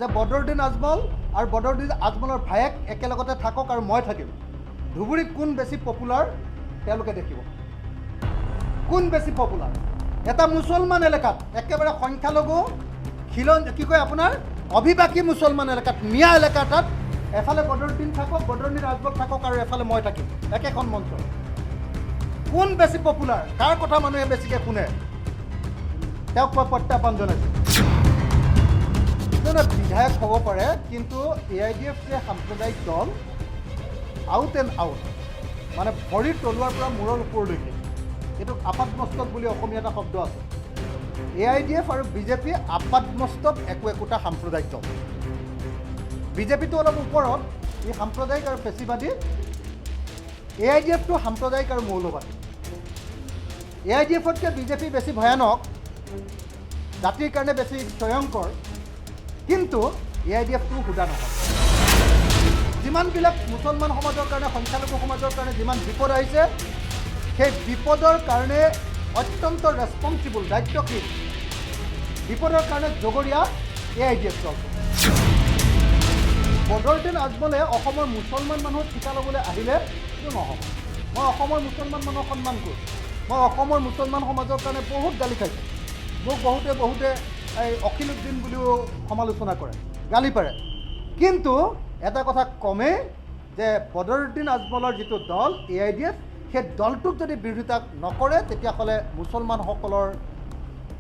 যে বদৰুদ্দিন আজমল আৰু বদৰুদ্দিন আজমলৰ ভায়েক একেলগতে থাকক আৰু মই থাকিম। ধুবুৰীত কোন বেছি পপুলাৰ তেওঁলোকে দেখিব। কোন বেছি পপুলাৰ এটা মুছলমান এলেকাত একেবাৰে সংখ্যালঘু খিলন কি কয় আপোনাৰ অভিবাসী মুছলমান এলেকাত মিয়া এলেকা তাত এফালে বদৰুদ্দিন থাকক, বদৰুদ্দিন আজমল থাকক আৰু এফালে মই থাকিম একেখন মঞ্চ। কোন বেছি পপুলাৰ, কাৰ কথা মানুহে বেছিকৈ শুনে, তেওঁক মই প্ৰত্যাহ্বান জনাইছোঁ। বিধায়ক হ'ব পাৰে, কিন্তু AIDF যে সাম্প্ৰদায়িক দল আউট এণ্ড আউট, মানে ভৰিৰ তলুৱাৰ পৰা মূৰৰ ওপৰলৈকে, এইটোক আপাদমস্তক বুলি অসমীয়া এটা শব্দ আছে। AIDF আৰু BJP আপাদমস্তক একোটা সাম্প্ৰদায়িক দল। BJPটো অলপ ওপৰত, ই সাম্প্ৰদায়িক আৰু পেচিবাদী। AIDFটো সাম্প্ৰদায়িক আৰু মৌলবাদী। AIDFতকৈ BJP বেছি ভয়ানক, জাতিৰ কাৰণে বেছি স্বয়ংকৰ, কিন্তু AIDFটো সুদা নহয়। যিমানবিলাক মুছলমান সমাজৰ কাৰণে, সংখ্যালঘু সমাজৰ কাৰণে যিমান বিপদ আহিছে, সেই বিপদৰ কাৰণে অত্যন্ত ৰেছপন্সিবল, দায়িত্বশীল, বিপদৰ কাৰণে জগৰীয়া AIDF দলটো। বদৰুদ্দিন আজমলে অসমৰ মুছলমান মানুহক ঠিকা ল'বলৈ আহিলে এইটো নহ'ব। মই অসমৰ মুছলমান মানুহক সন্মান কৰোঁ। মই অসমৰ মুছলমান সমাজৰ কাৰণে বহুত গালি খাইছোঁ। মোক বহুতে এই অখিলুদ্দিন বুলিও সমালোচনা কৰে, গালি পাৰে। কিন্তু এটা কথা কমেই যে বদৰুদ্দিন আজমলৰ যিটো দল AIDF, সেই দলটোক যদি বিৰোধিতা নকৰে, তেতিয়াহ'লে মুছলমানসকলৰ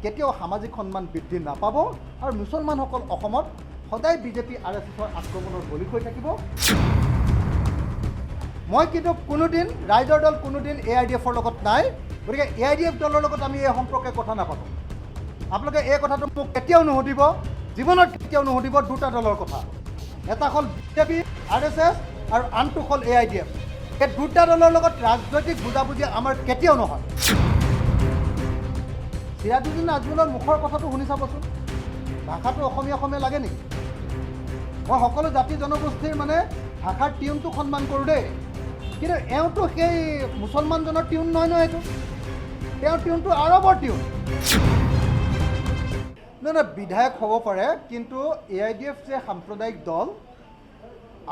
কেতিয়াও সামাজিক সন্মান বৃদ্ধি নাপাব আৰু মুছলমানসকল অসমত সদায় BJP RSSৰ আক্ৰমণৰ বলি হৈ থাকিব। মই কিন্তু কোনোদিন ৰাইজৰ দল কোনোদিন AIDFৰ লগত নাই, গতিকে AIDF দলৰ লগত আমি এই সম্পৰ্কে কথা নাপাতোঁ। আপোনালোকে এই কথাটো মোক কেতিয়াও নুসুধিব, জীৱনত কেতিয়াও নুসুধিব। দুটা দলৰ কথা, এটা হ'ল BJP RSS আৰু আনটো হ'ল AIDF। এই দুটা দলৰ লগত ৰাজনৈতিক বুজাবুজি আমাৰ কেতিয়াও নহয়। চিৰাজুদ্দিন আজমলৰ মুখৰ কথাটো শুনি চাবচোন, ভাষাটো অসমীয়া লাগে নেকি? মই সকলো জাতি জনগোষ্ঠীৰ মানে ভাষাৰ টিউনটো সন্মান কৰোঁ দেই, কিন্তু এওঁতো সেই মুছলমানজনৰ টিউন নহয় এইটো। তেওঁৰ টিউনটো আৰবৰ টিউন। বিধায়ক হ'ব পাৰে, কিন্তু AIDF যে সাম্প্ৰদায়িক দল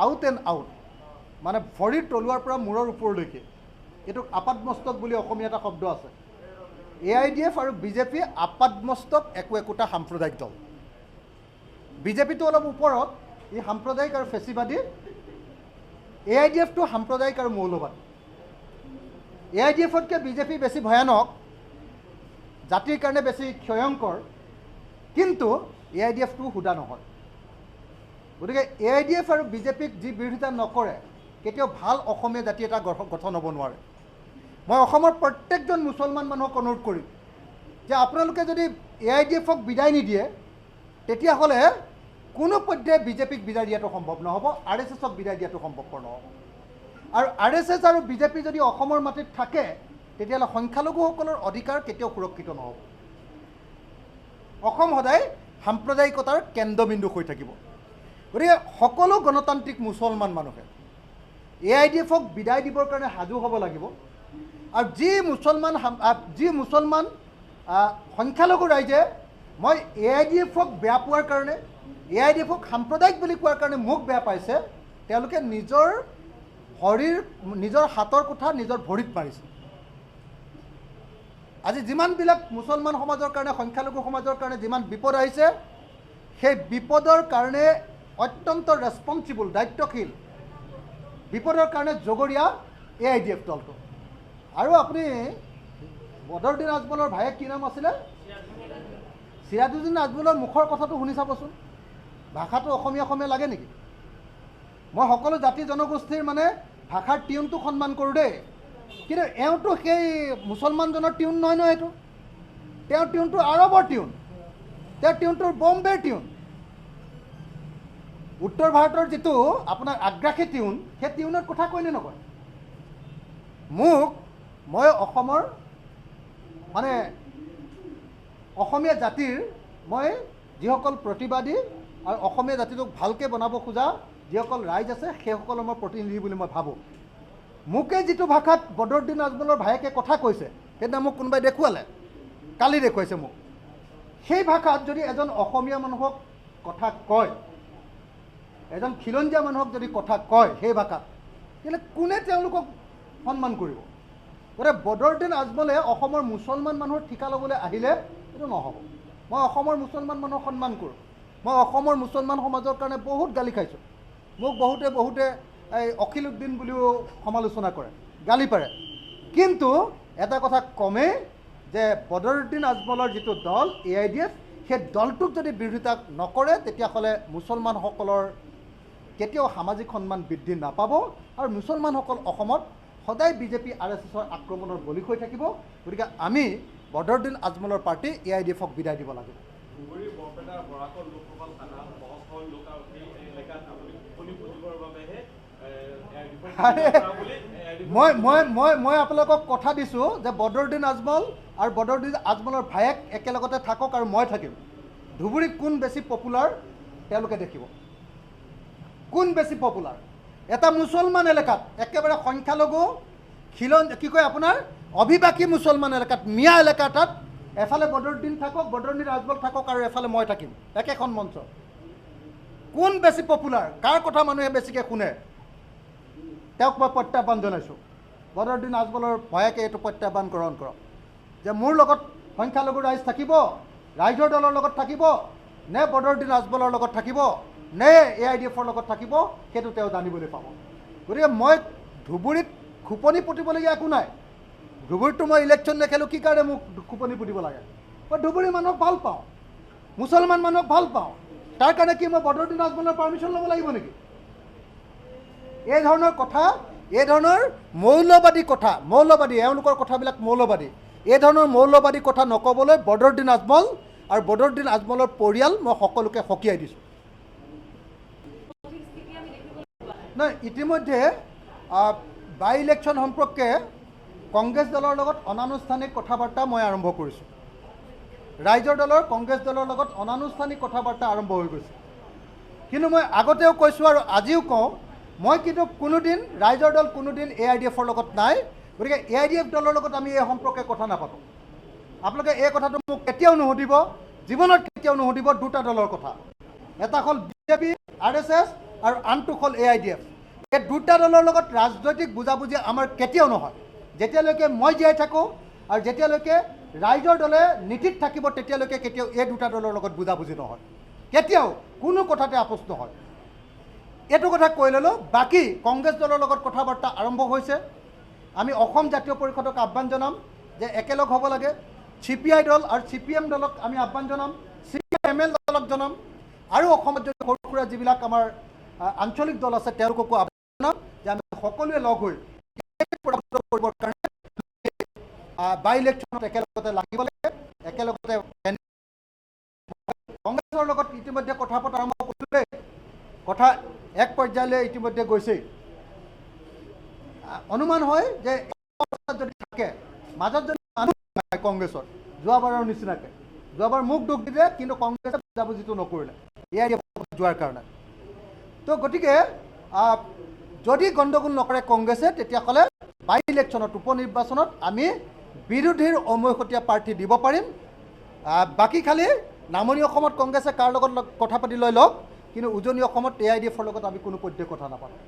আউট এণ্ড আউট, মানে ভৰিৰ তলুৱাৰ পৰা মূৰৰ ওপৰলৈকে, এইটোক আপাদমস্তক বুলি অসমীয়া এটা শব্দ আছে। AIDF আৰু BJP আপাদমস্তক একোটা সাম্প্ৰদায়িক দল। BJPটো অলপ ওপৰত, ই সাম্প্ৰদায়িক আৰু পেচিবাদী। AIDFটো সাম্প্ৰদায়িক আৰু মৌলবাদী। AIDFতকৈ BJP বেছি ভয়ানক, জাতিৰ কাৰণে বেছি স্বয়ংকৰ, কিন্তু AIDFটো সুদা নহয়। গতিকে AIDF আৰু BJPক যি বিৰোধিতা নকৰে, কেতিয়াও ভাল অসমীয়া জাতি এটা গঠন হ'ব নোৱাৰে। মই অসমৰ প্ৰত্যেকজন মুছলমান মানুহক অনুৰোধ কৰিম যে আপোনালোকে যদি AIDFক বিদায় নিদিয়ে, তেতিয়াহ'লে কোনো পৰ্যায়ে BJPক বিদায় দিয়াটো সম্ভৱ নহ'ব, RSSক বিদায় দিয়াটো সম্ভৱপৰ নহ'ব। আৰু RSS আৰু BJP যদি অসমৰ মাটিত থাকে, তেতিয়াহ'লে সংখ্যালঘুসকলৰ অধিকাৰ কেতিয়াও সুৰক্ষিত নহ'ব। অসম সদায় সাম্প্ৰদায়িকতাৰ কেন্দ্ৰবিন্দু হৈ থাকিব। গতিকে সকলো গণতান্ত্ৰিক মুছলমান মানুহে AIDFক বিদায় দিবৰ কাৰণে সাজু হ'ব লাগিব। আৰু যি মুছলমান সংখ্যালঘু ৰাইজে মই AIDFক বেয়া পোৱাৰ কাৰণে, AIDFক সাম্প্ৰদায়িক বুলি কোৱাৰ কাৰণে মোক বেয়া পাইছে, তেওঁলোকে নিজৰ হাতৰ কথা নিজৰ ভৰিত মাৰিছে। আজি যিমানবিলাক মুছলমান সমাজৰ কাৰণে, সংখ্যালঘু সমাজৰ কাৰণে যিমান বিপদ আহিছে, সেই বিপদৰ কাৰণে অত্যন্ত ৰেছপন্সিবল, দায়িত্বশীল, বিপদৰ কাৰণে জগৰীয়া AIDF দলটো। আৰু আপুনি বদৰুদ্দিন আজমলৰ ভায়েক কি নাম আছিলে? চিৰাজুদ্দিন আজমলৰ মুখৰ কথাটো শুনি চাবচোন, ভাষাটো অসমীয়া লাগে নেকি? মই সকলো জাতি জনগোষ্ঠীৰ মানে ভাষাৰ টিউনটো সন্মান কৰোঁ দেই, কিন্তু এওঁতো সেই মুছলমানজনৰ টিউন নহয় এইটো। তেওঁৰ টিউনটো আৰবৰ টিউন, তেওঁৰ টিউনটো বম্বেৰ টিউন। উত্তৰ ভাৰতৰ যিটো আপোনাৰ আগ্ৰাসী টিউন, সেই টিউনৰ কথা কয়নে নকয়? মই অসমৰ মানে অসমীয়া জাতিৰ মই যিসকল প্ৰতিবাদী আৰু অসমীয়া জাতিটোক ভালকৈ বনাব খোজা যিসকল ৰাইজ আছে, সেইসকলৰ মই প্ৰতিনিধি বুলি মই ভাবোঁ। মোকে যিটো ভাষাত বদৰুদ্দিন আজমলৰ ভায়েকে কথা কৈছে, সেইদিনা মোক কোনোবাই দেখুৱালে, কালি দেখুৱাইছে মোক। সেই ভাষাত যদি এজন অসমীয়া মানুহক কথা কয়, এজন খিলঞ্জীয়া মানুহক যদি কথা কয় সেই ভাষাত তেতিয়াহ'লে কোনে তেওঁলোকক সন্মান কৰিব? গতিকে বদৰুদ্দিন আজমলে অসমৰ মুছলমান মানুহৰ ঠিকা ল'বলৈ আহিলে এইটো নহ'ব। মই অসমৰ মুছলমান মানুহক সন্মান কৰোঁ। মই অসমৰ মুছলমান সমাজৰ কাৰণে বহুত গালি খাইছোঁ। মোক বহুতে এই অখিল উদ্দিন বুলিও সমালোচনা কৰে, গালি পাৰে। কিন্তু এটা কথা কমেই যে বদৰুদ্দিন আজমলৰ যিটো দল AIDF, সেই দলটোক যদি বিৰোধিতা নকৰে তেতিয়াহ'লে মুছলমানসকলৰ কেতিয়াও সামাজিক সন্মান বৃদ্ধি নাপাব আৰু মুছলমানসকল অসমত সদায় BJP RSSৰ আক্ৰমণৰ বলি হৈ থাকিব। গতিকে আমি বদৰুদ্দিন আজমলৰ পাৰ্টি AIDFক বিদায় দিব লাগিব। মই আপোনালোকক কথা দিছোঁ যে বদৰুদ্দিন আজমল আৰু বদৰুদ্দিন আজমলৰ ভায়েক একেলগতে থাকক আৰু মই থাকিম। ধুবুৰীত কোন বেছি পপুলাৰ তেওঁলোকে দেখিব। কোন বেছি পপুলাৰ? এটা মুছলমান এলেকাত একেবাৰে সংখ্যালঘু কি কয় আপোনাৰ অভিবাসী মুছলমান এলেকাত মিয়া এলেকা এটাত এফালে বদৰুদ্দিন থাকক, বদৰুদ্দিন আজমল থাকক আৰু এফালে মই থাকিম একেখন মঞ্চ। কোন বেছি পপুলাৰ? কাৰ কথা মানুহে বেছিকৈ শুনে? তেওঁক মই প্ৰত্যাহ্বান জনাইছোঁ। বদৰুদ্দিন আজমলৰ ভয়াকে এইটো প্ৰত্যাহ্বান গ্ৰহণ কৰক যে মোৰ লগত সংখ্যালঘু ৰাইজ থাকিব, ৰাইজৰ দলৰ লগত থাকিব, নে বদৰুদ্দিন আজমলৰ লগত থাকিব, নে AIDFৰ লগত থাকিব, সেইটো তেওঁ জানিবলৈ পাব। গতিকে মই ধুবুৰীত খোপনি পুতিবলগীয়া একো নাই। ধুবুৰীততো মই ইলেকশ্যন নেখেলোঁ, কি কাৰণে মোক খোপনি পুতিব লাগে? মই ধুবুৰী মানুহক ভাল পাওঁ, মুছলমান মানুহক ভাল পাওঁ। তাৰ কাৰণে কি মই বদৰুদ্দিন আজমলৰ পাৰ্মিশ্যন ল'ব লাগিব নেকি? এই ধৰণৰ কথা, এই ধৰণৰ মৌলবাদী কথা, এওঁলোকৰ কথাবিলাক মৌলবাদী। এই ধৰণৰ মৌলবাদী কথা নক'বলৈ বদৰুদ্দিন আজমল আৰু বদৰুদ্দিন আজমলৰ পৰিয়াল মই সকলোকে সকীয়াই দিছোঁ। নহয়, ইতিমধ্যে বাই ইলেকশ্যন সম্পৰ্কে কংগ্ৰেছ দলৰ লগত অনানুষ্ঠানিক কথা বাৰ্তা মই আৰম্ভ কৰিছোঁ। ৰাইজৰ দলৰ কংগ্ৰেছ দলৰ লগত অনানুষ্ঠানিক কথা বাৰ্তা আৰম্ভ হৈ গৈছে। কিন্তু মই আগতেও কৈছোঁ আৰু আজিও কওঁ, মই কিন্তু কোনোদিন ৰাইজৰ দল কোনোদিন AIDFৰ লগত নাই। গতিকে AIDF দলৰ লগত আমি এই সম্পৰ্কে কথা নাপাতোঁ। আপোনালোকে এই কথাটো মোক কেতিয়াও নুসুধিব, জীৱনত কেতিয়াও নুসুধিব। দুটা দলৰ কথা, এটা হ'ল BJP RSS আৰু আনটো হ'ল AIDF। এই দুটা দলৰ লগত ৰাজনৈতিক বুজাবুজি আমাৰ কেতিয়াও নহয়। যেতিয়ালৈকে মই জীয়াই থাকোঁ আৰু যেতিয়ালৈকে ৰাইজৰ দলে নীতিত থাকিব তেতিয়ালৈকে কেতিয়াও এই দুটা দলৰ লগত বুজাবুজি নহয়, কেতিয়াও কোনো কথাতে আপোচ নহয়। এইটো কথা কৈ ল'লোঁ। বাকী কংগ্ৰেছ দলৰ লগত কথা বাৰ্তা আৰম্ভ হৈছে। আমি অসম জাতীয় পৰিষদক আহ্বান জনাম যে একেলগ হ'ব লাগে। CPI দল আৰু CPM দলক আমি আহ্বান জনাম, CPIML দলক জনাম, আৰু অসমত যদি সৰু সুৰা যিবিলাক আমাৰ আঞ্চলিক দল আছে তেওঁলোককো আহ্বান জনাম যে আমি সকলোৱে লগ হৈ কৰিবৰ কাৰণে বাই ইলেকশ্যনত একেলগতে লাগিব লাগে। একেলগতে কংগ্ৰেছৰ লগত ইতিমধ্যে কথা পতা আৰম্ভ কৰিলে, কথা এক পৰ্যায়লৈ ইতিমধ্যে গৈছেই। অনুমান হয় যে যদি থাকে মাজত যদি মানুহ নাই কংগ্ৰেছৰ, যোৱাবাৰৰ নিচিনাকৈ, যোৱাবাৰ মোক দুখ দিলে কিন্তু কংগ্ৰেছে বুজাবুজিটো নকৰিলে AIDF যোৱাৰ কাৰণে। তো গতিকে যদি গণ্ডগোল নকৰে কংগ্ৰেছে তেতিয়াহ'লে বাই ইলেকশ্যনত, উপ নিৰ্বাচনত আমি বিৰোধীৰ অমৈহতীয়া প্ৰাৰ্থী দিব পাৰিম। বাকী খালি নামনি অসমত কংগ্ৰেছে কাৰ লগত কথা পাতি লৈ লওক, কিন্তু উজনি অসমত AIDFৰ লগত আমি কোনো পধ্যে কথা নাপাতোঁ।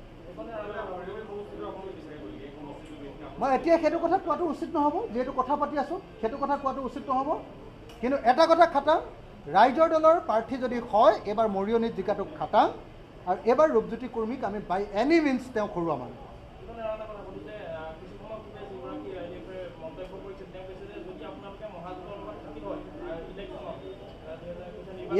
মই এতিয়া সেইটো কথা কোৱাটো উচিত নহ'ব, যিহেতু কথা পাতি আছোঁ সেইটো কথা কোৱাটো উচিত নহ'ব। কিন্তু এটা কথা খাটাং, ৰাইজৰ দলৰ প্ৰাৰ্থী যদি হয় এইবাৰ মৰিয়নিত জিকাটো খাটাং, আৰু এইবাৰ ৰূপজ্যোতি কুৰ্মীক আমি বাই এনি মিনছ তেওঁ ঘৰুৱা মানুহ।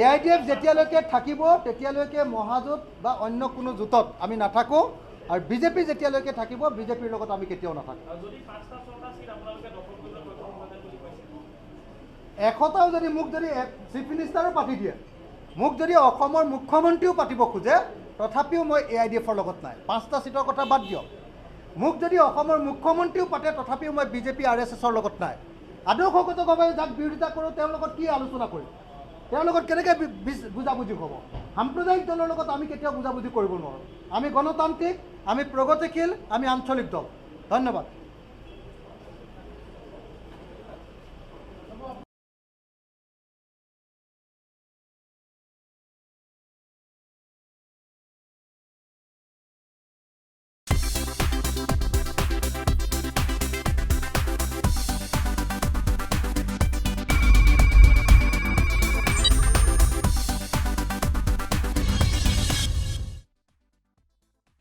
AIDF যেতিয়ালৈকে থাকিব তেতিয়ালৈকে মহাজোঁট বা অন্য কোনো জোঁটত আমি নাথাকোঁ, আৰু BJP যেতিয়ালৈকে থাকিব BJPৰ লগত আমি কেতিয়াও নাথাকোঁ। 100টাও যদি মোক যদি চিফ মিনিষ্টাৰো পাতি দিয়ে, মোক যদি অসমৰ মুখ্যমন্ত্ৰীও পাতিব খোজে, তথাপিও মই AIDFৰ লগত নাই। 5টা চিটৰ কথা বাদ দিয়ক, মোক যদি অসমৰ মুখ্যমন্ত্ৰীও পাতে তথাপিও মই BJP RSSৰ লগত নাই। আদৰ্শগতভাৱে যাক বিৰোধিতা কৰোঁ তেওঁৰ লগত কি আলোচনা কৰিম, তেওঁৰ লগত কেনেকৈ বুজাবুজি হ'ব? সাম্প্ৰদায়িক দলৰ লগত আমি কেতিয়াও বুজাবুজি কৰিব নোৱাৰোঁ। আমি গণতান্ত্ৰিক, আমি প্ৰগতিশীল, আমি আঞ্চলিক দল। ধন্যবাদ।